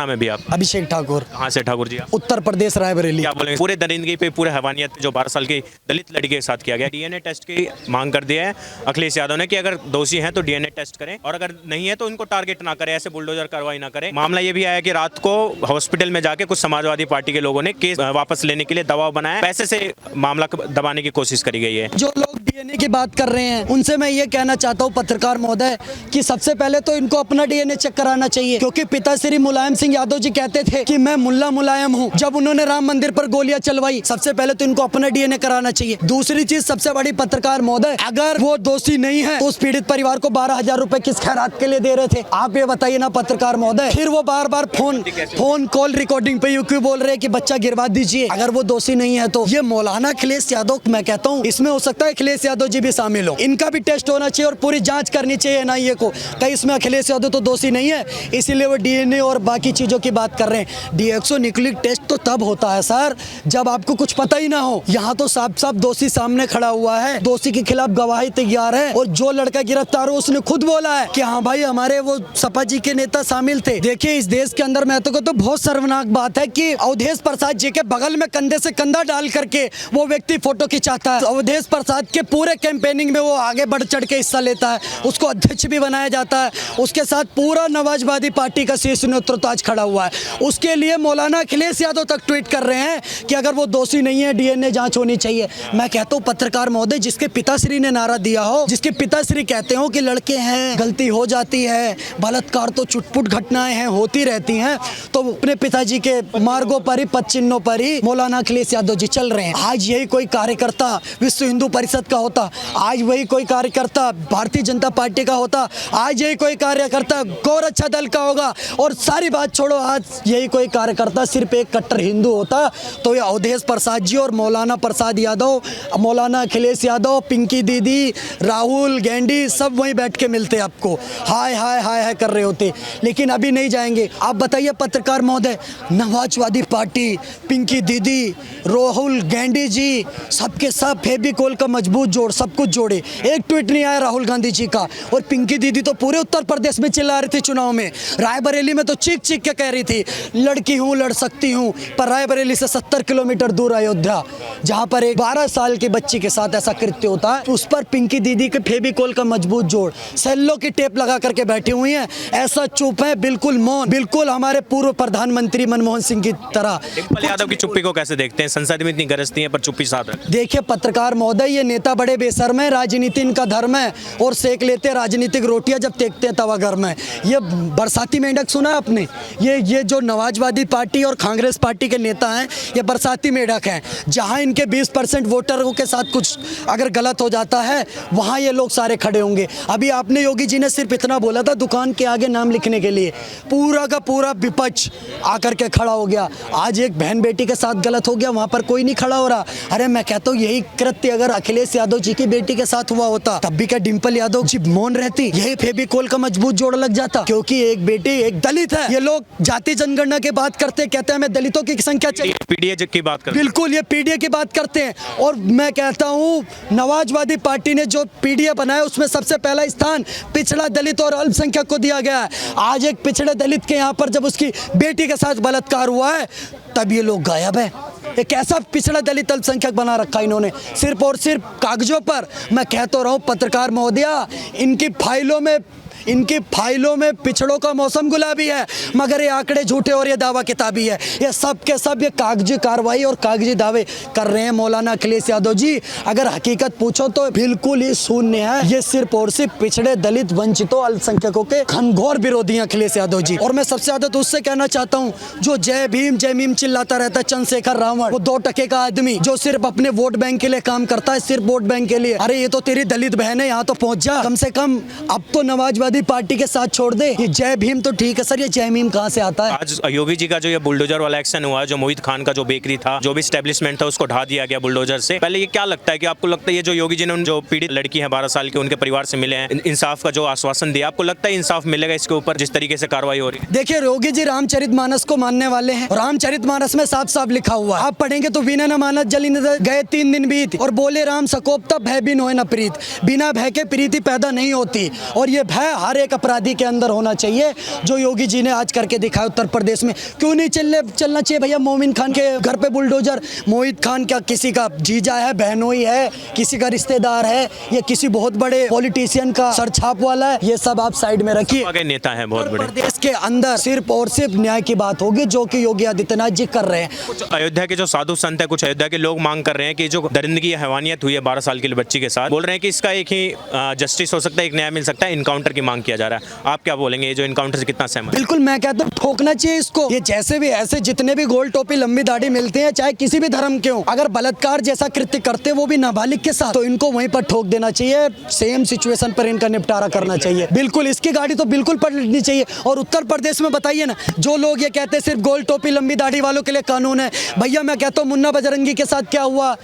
नाम है भी आप? अभिषेक ठाकुर। कहाँ से ठाकुर जी आप? उत्तर प्रदेश रायबरेली। क्या बोलेंगे पूरे दरिंदगी पे, पूरे हैवानियत पे जो 12 साल की दलित लड़की के साथ किया गया, डीएनए टेस्ट की मांग कर दिया है अखिलेश यादव ने कि अगर दोषी हैं तो डीएनए टेस्ट करें और अगर नहीं है तो उनको टारगेट ना करें, ऐसे बुलडोजर कार्रवाई ना करें। मामला ये भी आया कि रात को हॉस्पिटल में जाके कुछ समाजवादी पार्टी के लोगों ने केस वापस लेने के लिए दबाव बनाया, पैसे से मामला दबाने की कोशिश करी गई है। जो लोग डीएनए की बात कर रहे हैं उनसे मैं ये कहना चाहता हूँ पत्रकार महोदय कि सबसे पहले तो इनको अपना डीएनए चेक कराना चाहिए, क्योंकि पिता श्री मुलायम सिंह यादव जी कहते थे कि मैं मुल्ला मुलायम हूँ। जब उन्होंने राम मंदिर पर गोलियां चलवाई, सबसे पहले तो इनको अपना डीएनए कराना चाहिए। दूसरी चीज सबसे बड़ी पत्रकार महोदय, अगर वो दोषी नहीं है तो उस पीड़ित परिवार को 12,000 रुपए किस खैरात के लिए दे रहे थे, आप ये बताइए ना पत्रकार महोदय। फिर वो बार बार फोन कॉल रिकॉर्डिंग पे क्यों बोल रहे हैं कि बच्चा गिरवा दीजिए अगर वो दोषी नहीं है तो। ये मौलाना अखिलेश यादव, मैं कहता हूँ इसमें हो सकता है अखिलेश यादव जी भी शामिल हो, इनका भी टेस्ट होना चाहिए और पूरी जांच करनी चाहिए एनआईए को, कहीं इसमें अखिलेश यादव तो दोषी नहीं है, इसीलिए वो डीएनए और बाकी चीजों की बात कर रहे हैं। डीएक्सो न्यूक्लिक टेस्ट तो तब होता है सर जब आपको कुछ पता ही ना हो। यहाँ तो साफ साफ दोषी सामने खड़ा हुआ है, दोषी के खिलाफ गवाही तैयार है और जो लड़का गिरफ्तार हो उसने खुद बोला है कि हाँ भाई हमारे वो सपा जी के नेता शामिल थे। देखिए इस देश के अंदर मैं तो बहुत शर्मनाक बात है कि अवधेश प्रसाद जी के बगल में कंधे से कंधा डाल करके वो व्यक्ति फोटो खिंचाता है। अवधेश प्रसाद के पूरे कैंपेनिंग में वो आगे बढ़ चढ़ के हिस्सा लेता है, उसको अध्यक्ष भी बनाया जाता है, उसके साथ पूरा नवाजवादी पार्टी का शीर्ष नेतृत्व आज खड़ा हुआ है। उसके लिए मौलाना अखिलेश यादव तक ट्वीट कर रहे हैं कि अगर वो दोषी नहीं है डीएनए जांच होनी चाहिए। मैं कहता हूँ पत्रकार महोदय, जिसके पिताश्री ने नारा दिया हो, जिसके पिताश्री कहते हो कि लड़के हैं गलती हो जाती है, बलात्कार तो चुटपुट घटनाएं हैं होती रहती हैं, तो अपने पिताजी के मार्गों पर ही पद चिन्हों पर ही मौलाना अखिलेश यादव जी चल रहे हैं। आज यही कोई कार्यकर्ता विश्व हिंदू परिषद का होता, आज वही कोई कार्यकर्ता भारतीय जनता पार्टी का होता, आज यही कोई कार्यकर्ता गौरक्षा दल का होगा, और सारी बात छोड़ो आज यही कोई कार्यकर्ता सिर्फ एक कट्टर हिंदू होता तो ये अवधेश प्रसाद जी और मौलाना प्रसाद यादव, मौलाना अखिलेश यादव, पिंकी दीदी, राहुल गांधी सब वहीं बैठ के मिलते आपको, हाय हाय हाय हाय कर रहे होते। लेकिन अभी नहीं जाएंगे। आप बताइए पत्रकार महोदय, नवाजवादी पार्टी, पिंकी दीदी, राहुल गांधी जी, सबके सब फेविकोल का मजबूत जोड़, सब कुछ जोड़े। एक ट्वीट नहीं आया राहुल गांधी जी का, और पिंकी दीदी तो पूरे उत्तर प्रदेश में चिल्ला रही थी चुनाव में, रायबरेली में तो चीख चीख के कह रही थी लड़की हूँ लड़ सकती हूँ, पर रायबरेली से 70 किलोमीटर दूर अयोध्या जहाँ पर एक 12 साल की बच्ची के साथ ऐसा कृत्य होता है, उस पर पिंकी दीदी के फेविकोल का मजबूत जोड़, सेल्लो की टेप लगा करके बैठी हुई हैं, ऐसा चुप है, बिल्कुल मौन, बिल्कुल हमारे पूर्व प्रधानमंत्री मनमोहन सिंह की तरह। डिम्पल यादव की चुप्पी को कैसे देखते हैं? संसद में इतनी गरजती है पर चुप्पी साथ है। देखिए पत्रकार महोदय, ये नेता बड़े बेशर्म है, राजनीति इनका धर्म है और सेक लेते राजनीतिक रोटियां जब देखते हैं तवा गर्म है। ये बरसाती मेंढक सुना आपने? ये जो नवाजवादी पार्टी और कांग्रेस पार्टी के नेता हैं ये बरसाती मेंढक हैं। जहां इनके 20% वोटरों के साथ कुछ अगर गलत हो जाता है वहां ये लोग सारे खड़े होंगे। अभी आपने योगी जी ने सिर्फ इतना बोला था दुकान के आगे नाम लिखने के लिए, पूरा का पूरा विपक्ष आकर के खड़ा हो गया। आज एक बहन बेटी के साथ गलत हो गया, वहां पर कोई नहीं खड़ा हो रहा। अरे मैं कहता हूँ यही कृत्य अगर अखिलेश यादव जी की बेटी के साथ हुआ होता तब भी क्या डिम्पल यादव जी मौन रहती? यही फेविकोल का मजबूत जोड़ लग जाता, क्योंकि एक बेटी एक दलित है। ये लोग जाति जनगणना की बात करते हैं, कहते हैं हमें दलितों की संख्या चाहिए, पीडीए की बात करते हैं। बिल्कुल ये पीडीए की बात करते हैं। और मैं कहता हूँ नवाजवादी पार्टी ने जो पीडीए बनाया उसमें सबसे पहला स्थान पिछड़ा दलित और अल्पसंख्यक को दिया गया है। आज एक पिछड़े दलित के यहाँ पर जब उसकी बेटी के साथ बलात्कार हुआ है तब ये लोग गायब है। एक ऐसा पिछड़ा दलित अल्पसंख्यक बना रखा इन्होंने सिर्फ और सिर्फ कागजों पर। मैं कहता रहा हूँ पत्रकार महोदया, इनकी फाइलों में पिछड़ों का मौसम गुलाबी है, मगर ये आंकड़े झूठे और ये दावा किताबी है। ये सब के सब ये कागजी कार्रवाई और कागजी दावे कर रहे हैं मौलाना अखिलेश यादव जी। अगर हकीकत पूछो तो बिल्कुल ही शून्य है। ये सिर्फ और सिर्फ पिछड़े दलित वंचितों अल्पसंख्यकों के घनघोर विरोधी हैं अखिलेश यादव जी। और मैं सबसे ज्यादा तो उससे कहना चाहता हूँ जो जय भीम चिल्लाता रहता है, चंद्रशेखर रावण, वो 2 टके का आदमी जो सिर्फ अपने वोट बैंक के लिए काम करता है, सिर्फ वोट बैंक के लिए। अरे ये तो तेरी दलित बहन है, यहाँ तो पहुंच जा कम से कम। अब तो नवाजवादी पार्टी के साथ छोड़ दे। ये जय भीम तो ठीक है सर, ये जय भीम कहाँ से आता है? आज योगी जी का जो ये बुलडोजर वाला एक्शन हुआ, जो मोहित खान का जो बेकरी था, जो भी स्टैब्लिशमेंट था उसको ढा दिया गया बुलडोजर से। पहले ये क्या लगता है कि आपको लगता है ये जो योगी जी ने जो पीड़ित लड़की है 12 साल की उनके परिवार से मिले हैं, इंसाफ का जो आश्वासन दिया, आपको लगता है इंसाफ मिलेगा इसके ऊपर जिस तरीके से कार्रवाई हो रही है? देखिए योगी जी रामचरितमानस को मानने वाले हैं। रामचरितमानस में साफ साफ लिखा हुआ है, आप पढ़ेंगे तो बिना न मानस जली न गए 3 दिन बीत, और बोले राम सकोप तब भय बिन होए न प्रीत। बिना भय के प्रीति पैदा नहीं होती, और ये भय हर एक अपराधी के अंदर होना चाहिए जो योगी जी ने आज करके दिखाया उत्तर प्रदेश में। क्यों नहीं चलना चाहिए भैया मोमिन खान के घर पे बुलडोजर? मोहित खान क्या किसी का जीजा है, बहनोई है, किसी का रिश्तेदार है, या किसी बहुत बड़े पॉलिटिशियन का सरछाप वाला है? ये सब आप साइड में रखिए। आगे नेता हैं बहुत बड़े। प्रदेश के अंदर सिर्फ और सिर्फ न्याय की बात होगी जो कि योगी आदित्यनाथ जी कर रहे हैं। कुछ अयोध्या के जो साधु संत है, कुछ अयोध्या के लोग मांग कर रहे हैं कि जो दरिंदगी हैवानियत हुई है 12 साल के बच्ची के साथ, बोल रहे हैं कि इसका एक ही जस्टिस हो सकता है, एक न्याय मिल सकता है, इनकाउंटर की मांग किया जा रहा है। आप क्या बोलेंगे, ये जो इनकाउंटर से कितना सहमत? बिल्कुल, मैं कहता हूँ ठोकना चाहिए इसको। ये जैसे भी ऐसे जितने भी गोल टोपी लंबी दाढ़ी मिलते हैं, चाहे किसी भी धर्म के हो, अगर बलात्कार जैसा कृत्य करते वो भी नाबालिग के साथ, तो इनको वहीं पर ठोक देना चाहिए। सेम सिचुएशन पर इनका निपटारा करना चाहिए। बिल्कुल, इसकी गाड़ी तो बिल्कुल पलटनी चाहिए। और उत्तर प्रदेश में बताइए ना, जो लोग ये कहते हैं सिर्फ गोल टोपी लंबी दाढ़ी वालों के लिए कानून है, भैया मैं कहता हूँ मुन्ना बजरंगी के साथ क्या हुआ?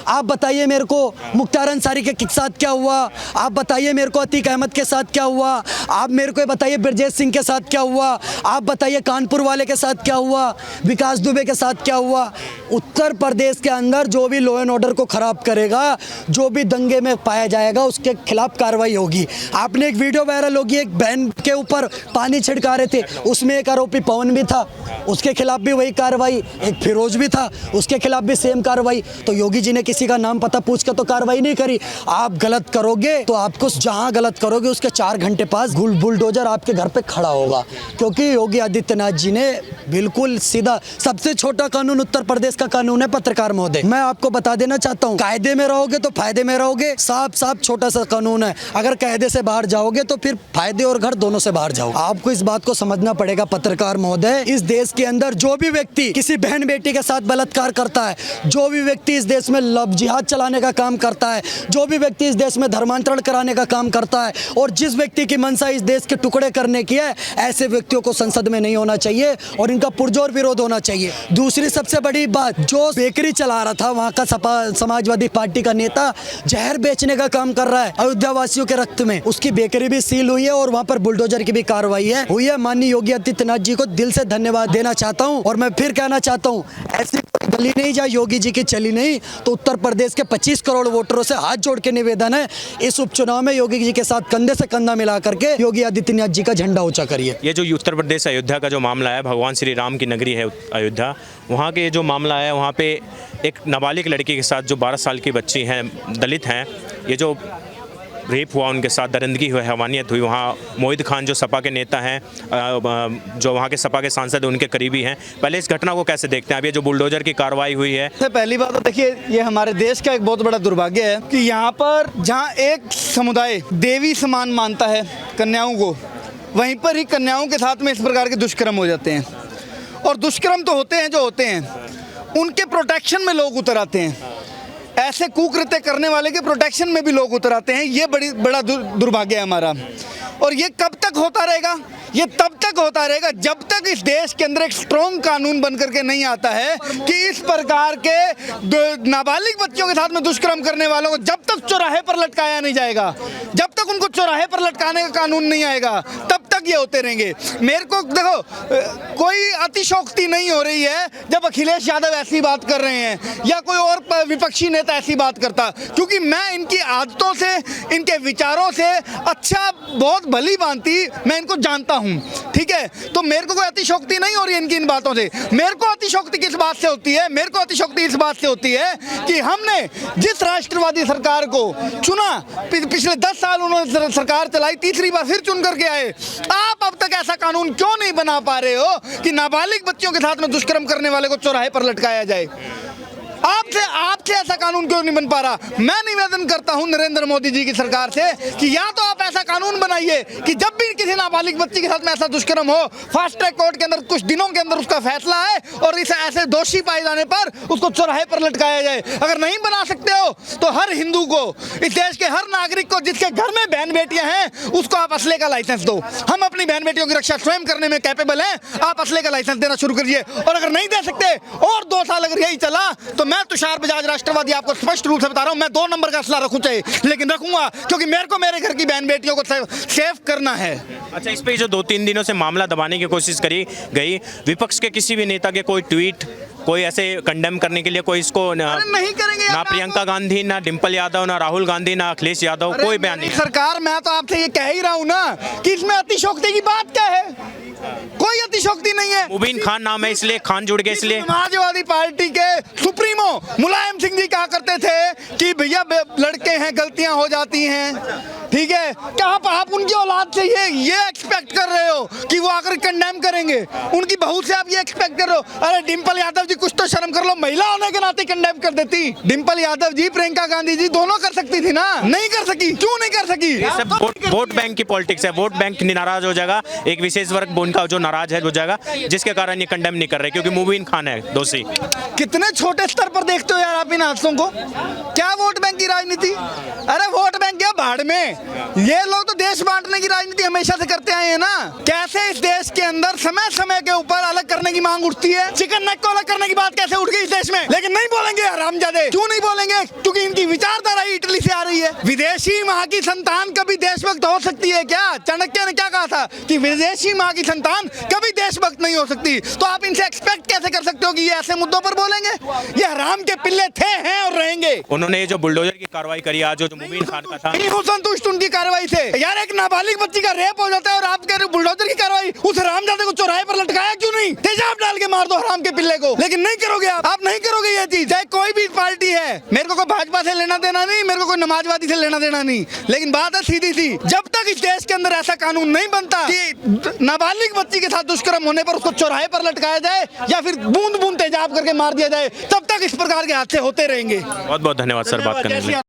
आप बताइए मेरे को। मुख्तार अंसारी के साथ क्या हुआ? आप बताइए मेरे को। अतीक अहमद के साथ क्या हुआ? आप मेरे को बताइए। ब्रजेश सिंह के साथ क्या हुआ? आप बताइए। कानपुर वाले के साथ क्या हुआ? विकास दुबे के साथ क्या हुआ? उत्तर प्रदेश के अंदर जो भी लॉ एंड ऑर्डर को खराब करेगा, जो भी दंगे में पाया जाएगा, उसके खिलाफ कार्रवाई होगी। आपने एक वीडियो वायरल होगी, एक बहन के ऊपर पानी छिड़का रहे थे, उसमें एक आरोपी पवन भी था, उसके खिलाफ भी वही कार्रवाई। एक फिरोज भी था, उसके खिलाफ भी सेम कार्रवाई। तो योगी जी ने किसी का नाम पता पूछ कर तो कार्रवाई नहीं करी। आप गलत करोगे तो आपको जहां गलत करोगे उसके 4 घंटे पास बुलडोजर आपके घर पे खड़ा होगा, क्योंकि योगी आदित्यनाथ जी ने बिल्कुल सीधा। सबसे छोटा कानून उत्तर प्रदेश का कानून है पत्रकार महोदय। मैं आपको बता देना चाहता हूँ, कायदे में रहोगे तो फायदे में रहोगे। साफ साफ छोटा सा कानून है। अगर कायदे से बाहर जाओगे तो फिर फायदे और घर दोनों से बाहर जाओ। आपको इस बात को समझना पड़ेगा पत्रकार महोदय। इस देश के अंदर जो भी व्यक्ति किसी बहन बेटी के साथ बलात्कार करता है, जो भी व्यक्ति इस देश में लव जिहाद चलाने का काम करता है, जो भी व्यक्ति इस देश में धर्मांतरण कराने का काम करता है, और जिस व्यक्ति की मंशा इस देश के टुकड़े करने की है, ऐसे व्यक्तियों को संसद में नहीं होना चाहिए और इनका पुरजोर विरोध होना चाहिए। दूसरी सबसे बड़ी बात, जो बेकरी चला रहा था वहां का समाजवादी पार्टी का नेता जहर बेचने का काम कर रहा है अयोध्या वासियों के रक्त में, उसकी बेकरी भी सील हुई है और वहां पर बुलडोजर की भी कार्रवाई हुई है। माननीय योगी आदित्यनाथ जी को दिल से धन्यवाद देना चाहता हूं। और मैं फिर कहना चाहता हूं, ऐसी कोई गली नहीं जहाँ योगी जी की चली नहीं। तो उत्तर प्रदेश के 25 करोड़ वोटरों से हाथ जोड़ के निवेदन है, इस उपचुनाव में योगी जी के साथ कंधे से कंधा मिला करके योगी आदित्यनाथ जी का झंडा ऊंचा करिए। ये जो उत्तर प्रदेश अयोध्या का जो मामला है, भगवान श्री राम की नगरी है अयोध्या, वहाँ के जो मामला है, वहाँ पे एक नाबालिग लड़की के साथ जो 12 साल की बच्ची हैं, दलित हैं, ये जो रेप हुआ, उनके साथ दरिंदगी हुई, हैवानियत हुई। वहाँ मोहित खान जो सपा के नेता हैं, जो वहाँ के सपा के सांसद उनके करीबी हैं, पहले इस घटना को कैसे देखते हैं? अब ये जो बुलडोजर की कार्रवाई हुई है, पहली बात तो देखिए, ये हमारे देश का एक बहुत बड़ा दुर्भाग्य है कि यहाँ पर जहाँ एक समुदाय देवी समान मानता है कन्याओं को, वहीं पर ही कन्याओं के साथ में इस प्रकार के दुष्कर्म हो जाते हैं। और दुष्कर्म तो होते हैं जो होते हैं, उनके प्रोटेक्शन में लोग उतर आते हैं। ऐसे कुकृत्य करने वाले के प्रोटेक्शन में भी लोग उतर आते हैं। ये बड़ा दुर्भाग्य है हमारा। और ये कब तक होता रहेगा? ये तब तक होता रहेगा जब तक इस देश के अंदर एक स्ट्रॉन्ग कानून बन करके नहीं आता है कि इस प्रकार के नाबालिग बच्चों के साथ में दुष्कर्म करने वालों को जब तक चौराहे पर लटकाया नहीं जाएगा, जब तक उनको चौराहे पर लटकाने का कानून नहीं आएगा, तब तक ये होते रहेंगे। मेरे को देखो, कोई अतिशोक्ति नहीं हो रही है जब अखिलेश यादव ऐसी बात कर रहे हैं या कोई और विपक्षी नेता ऐसी बात करता, क्योंकि मैं इनकी आदतों से, इनके विचारों से अच्छा बहुत भली भांति मैं इनको जानता हूं, ठीक है। तो मेरे को कोई अतिशोक्ति नहीं हो रही है इनकी इन बातों से। मेरे को अतिशोक्ति किस बात से होती है? मेरे को अतिशोक्ति इस बात से होती है कि हमने जिस राष्ट्रवादी सरकार को चुना, पिछले 10 साल उन्होंने सरकार चलाई, तीसरी बार फिर चुन करके आए, आप अब तक ऐसा कानून क्यों नहीं बना पा रहे हो कि नाबालिग बच्चों के साथ में दुष्कर्म करने वाले को चौराहे पर लटकाया जाए? आपसे ऐसा कानून क्यों नहीं बन पा रहा? मैं निवेदन करता हूं नरेंद्र मोदी जी की सरकार से कि या तो आप ऐसा कानून बनाइए कि जब भी किसी नाबालिग बच्ची के साथ में ऐसा दुष्कर्म हो, फास्ट ट्रैक कोर्ट के अंदर कुछ दिनों के अंदर उसका फैसला है और इस ऐसे दोषी पाए जाने पर उसको चौराहे पर लटकाया जाए। अगर नहीं बना सकते हो तो हर हिंदू को, इस देश के हर नागरिक को जिसके घर में बहन बेटियां हैं, उसको आप असले का लाइसेंस दो। हम अपनी बहन बेटियों की रक्षा स्वयं करने में कैपेबल हैं, आप असले का लाइसेंस देना शुरू करिए। और अगर नहीं दे सकते और 2 साल अगर यही चला तो मैं तुषार बजाज राष्ट्रवादी आपको स्पष्ट रूप से बता रहा हूं, मैं 2 नंबर का असला रखूं चाहे, लेकिन रखूंगा, क्योंकि मेरे को मेरे घर की बहन बेटियों को सेफ करना है। अच्छा, इस पे जो 2-3 दिनों से मामला दबाने की कोशिश करी गई, विपक्ष के किसी भी नेता के कोई ट्वीट कोई ऐसे कंडेम करने के लिए कोई इसको अरे नहीं करेंगे यार, ना प्रियंका गांधी, ना डिम्पल यादव, ना राहुल गांधी, ना अखिलेश यादव, कोई बयान नहीं है। सरकार, मैं तो आपसे ये कह ही रहा हूँ ना कि इसमें अतिशोक्ति की बात क्या है? कोई अतिशोक्ति नहीं है। मुबीन खान नाम है इसलिए, खान जुड़ गए इसलिए। समाजवादी पार्टी के सुप्रीमो मुलायम सिंह जी कहा करते थे कि भैया लड़के हैं, गलतियां हो जाती हैं, ठीक है। क्या आप उनकी औलाद से ये एक्सपेक्ट कर रहे हो कि वो आकर कंडेम करेंगे? उनकी बहू से आप ये एक्सपेक्ट कर रहे हो? अरे डिम्पल यादव जी, कुछ तो शर्म कर लो, महिला होने के नाते कंडेम कर देती। डिम्पल यादव जी, प्रियंका गांधी जी दोनों कर सकती थी ना, नहीं कर सकी। क्यों नहीं कर सकी? ये सब वोट बैंक की पॉलिटिक्स है। वोट बैंक नाराज हो जाएगा, एक विशेष वर्ग उनका जो नाराज है हो जाएगा, जिसके कारण ये कंडेम नहीं कर रहे, क्योंकि मुबीन खान है दोषी। कितने छोटे स्तर पर देखते हो यार आप इन हादसों को? क्या वोट बैंक की राजनीति? अरे वोट बैंक क्या भाड़ में? ये लोग तो देश बांटने की राजनीति हमेशा से करते आए हैं ना। कैसे इस देश के अंदर समय समय के ऊपर अलग करने की मांग उठती है? चिकन नेक को अलग करने की बात कैसे उठ गई इस देश में? लेकिन नहीं बोलेंगे हरामजादे। क्यों नहीं बोलेंगे? क्योंकि इनकी विचारधारा ही इटली से आ रही है। विदेशी माँ की संतान कभी देशभक्त हो सकती है क्या? चाणक्य ने क्या कहा था कि विदेशी माँ की संतान कभी देशभक्त नहीं हो सकती। तो आप इनसे एक्सपेक्ट कैसे कर सकते हो कि ये ऐसे मुद्दों पर बोलेंगे? ये हराम के पिल्ले थे, हैं और रहेंगे। उन्होंने जो बुलडोजर की कार्रवाई करी आज, जो मुबीन खान का था, नहीं हूं संतुष्ट उनकी कार्रवाई से। यार एक नाबालिग बच्ची का रेप हो जाता है और आप कह रहे हो बुलडोजर की कार्रवाई? उस हरामजादे को चौराहे पर लटकाया क्यों नहीं? तेजाब डाल के मार दो हराम के पिल्ले को। लेकिन नहीं करोगे आप नहीं करोगे ये चीज। चाहे कोई भी पार्टी है, मेरे को कोई भाजपा से लेना देना नहीं, मेरे को कोई समाजवादी से लेना देना नहीं, लेकिन बात है सीधी सी, जब तक इस देश के अंदर ऐसा कानून नहीं बनता कि नाबालिग बच्ची के साथ दुष्कर्म होने पर उसको चौराहे पर लटकाया जाए या फिर बूंद बूंद तेजाब करके मार दिया जाए, तब तक इस प्रकार के हादसे होते रहेंगे। बहुत बहुत धन्यवाद सर बात करने के लिए।